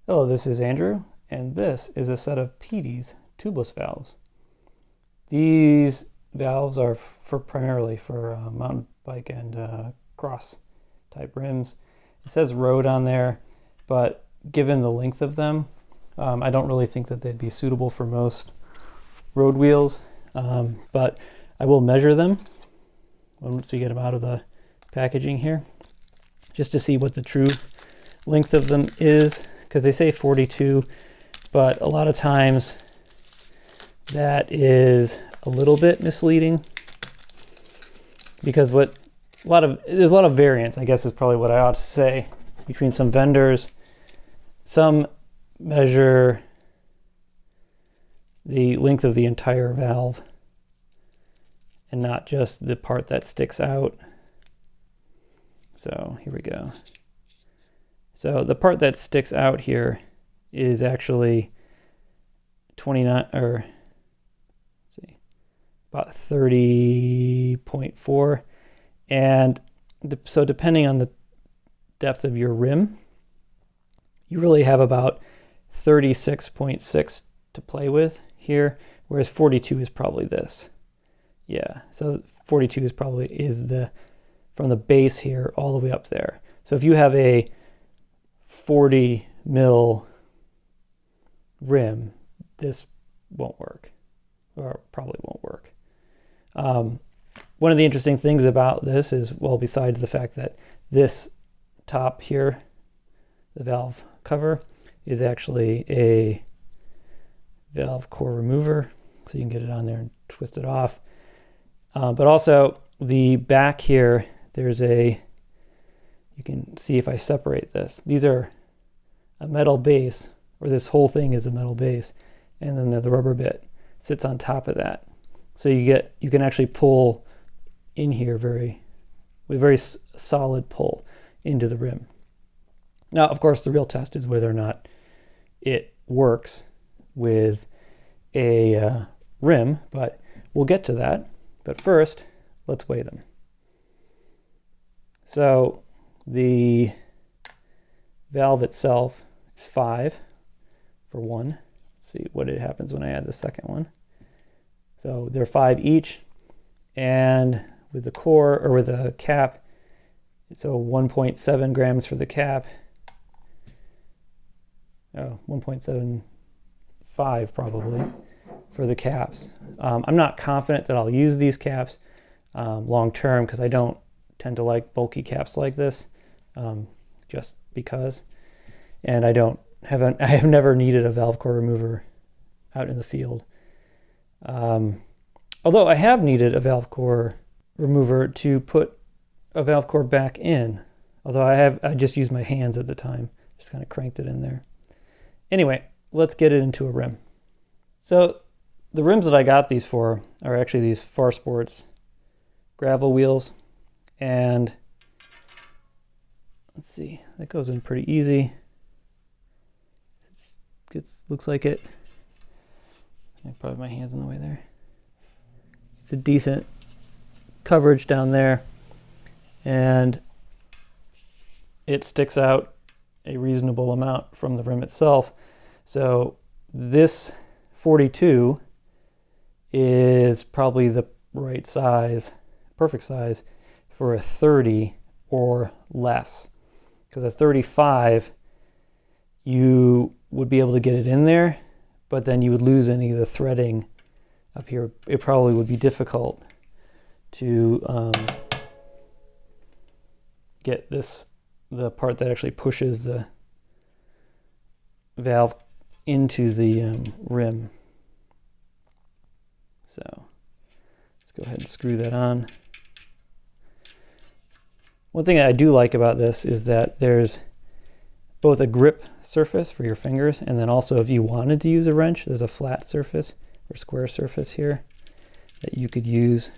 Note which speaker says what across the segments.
Speaker 1: Hello, this is Andrew, and this is a set of Peaty's tubeless valves. These valves are primarily for mountain bike and cross type rims. It says road on there, but given the length of them, I don't really think that they'd be suitable for most road wheels, but I will measure them once we get them out of the packaging here, just to see what the true length of them is, because they say 42, but a lot of times that is a little bit misleading, because there's a lot of variance, I guess is probably what I ought to say, between some vendors. Some measure the length of the entire valve and not just the part that sticks out. So here we go. So the part that sticks out here is actually 29, or let's see, about 30.4. And so depending on the depth of your rim, you really have about 36.6 to play with here, whereas 42 is probably this. Yeah, so 42 is from the base here all the way up there. So if you have a 40 mil rim, this won't work, or probably won't work. One of the interesting things about this is, well, besides the fact that this top here, the valve cover, is actually a valve core remover, so you can get it on there and twist it off. But also the back here, you can see if I separate this. These are a metal base, or this whole thing is a metal base, and then the rubber bit sits on top of that. So you can actually pull in here with very solid pull into the rim. Now, of course, the real test is whether or not it works with a rim, but we'll get to that. But first, let's weigh them. So the valve itself is 5 for one. Let's see what it happens when I add the second one. So they're 5 each, and with the core, or with the cap, so 1.7 grams for the cap. 1.75 probably for the caps. I'm not confident that I'll use these caps long term, because I don't tend to like bulky caps like this, just because. And I have never needed a valve core remover out in the field. Although I have needed a valve core remover to put a valve core back in. Although I just used my hands at the time, just kind of cranked it in there. Anyway, let's get it into a rim. So the rims that I got these for are actually these Far Sports gravel wheels, and let's see, that goes in pretty easy. Looks like it. I probably have my hands in the way there. It's a decent coverage down there, and it sticks out a reasonable amount from the rim itself. So this 42 is probably the right size, perfect size for a 30 or less. Because a 35, you would be able to get it in there, but then you would lose any of the threading up here. It probably would be difficult to get the part that actually pushes the valve into the rim. So let's go ahead and screw that on. One thing I do like about this is that there's both a grip surface for your fingers, and then also if you wanted to use a wrench, there's a flat surface or square surface here that you could use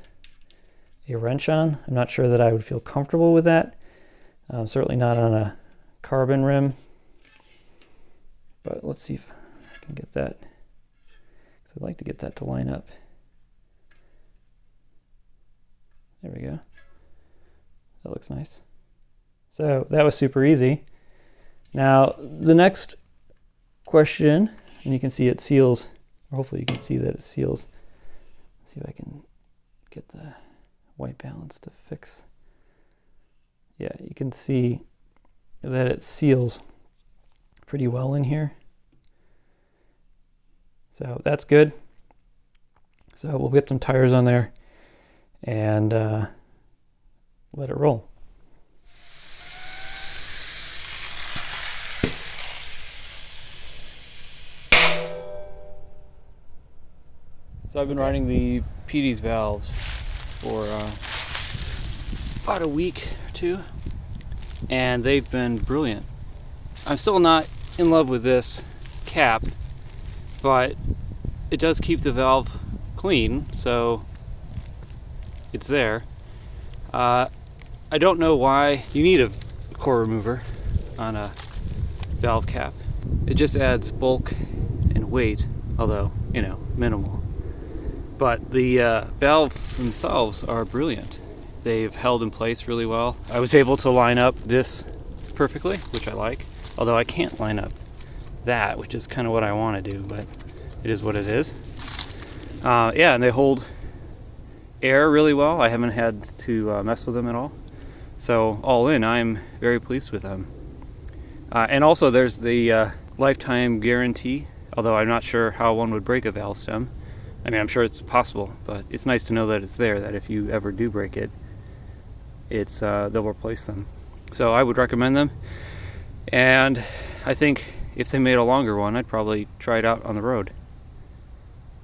Speaker 1: a wrench on. I'm not sure that I would feel comfortable with that. Certainly not on a carbon rim. But let's see if I can get that. I'd like to get that to line up. There we go. That looks nice. So that was super easy. Now, the next question, and you can see it seals, or hopefully you can see that it seals. Let's see if I can get the white balance to fix. Yeah, you can see that it seals pretty well in here. So that's good. So we'll get some tires on there and let it roll. So I've been running the Peaty's valves for about a week or two, and they've been brilliant. I'm still not in love with this cap, but it does keep the valve clean, so it's there. I don't know why you need a core remover on a valve cap. It just adds bulk and weight, although, you know, minimal. But the valves themselves are brilliant. They've held in place really well. I was able to line up this perfectly, which I like, although I can't line up that, which is kind of what I want to do, but it is what it is. Yeah, and they hold air really well. I haven't had to mess with them at all. So all in, I'm very pleased with them. And also there's the lifetime guarantee, although I'm not sure how one would break a valve stem. I mean, I'm sure it's possible, but it's nice to know that it's there, that if you ever do break it, it's they'll replace them. So I would recommend them. And I think if they made a longer one, I'd probably try it out on the road.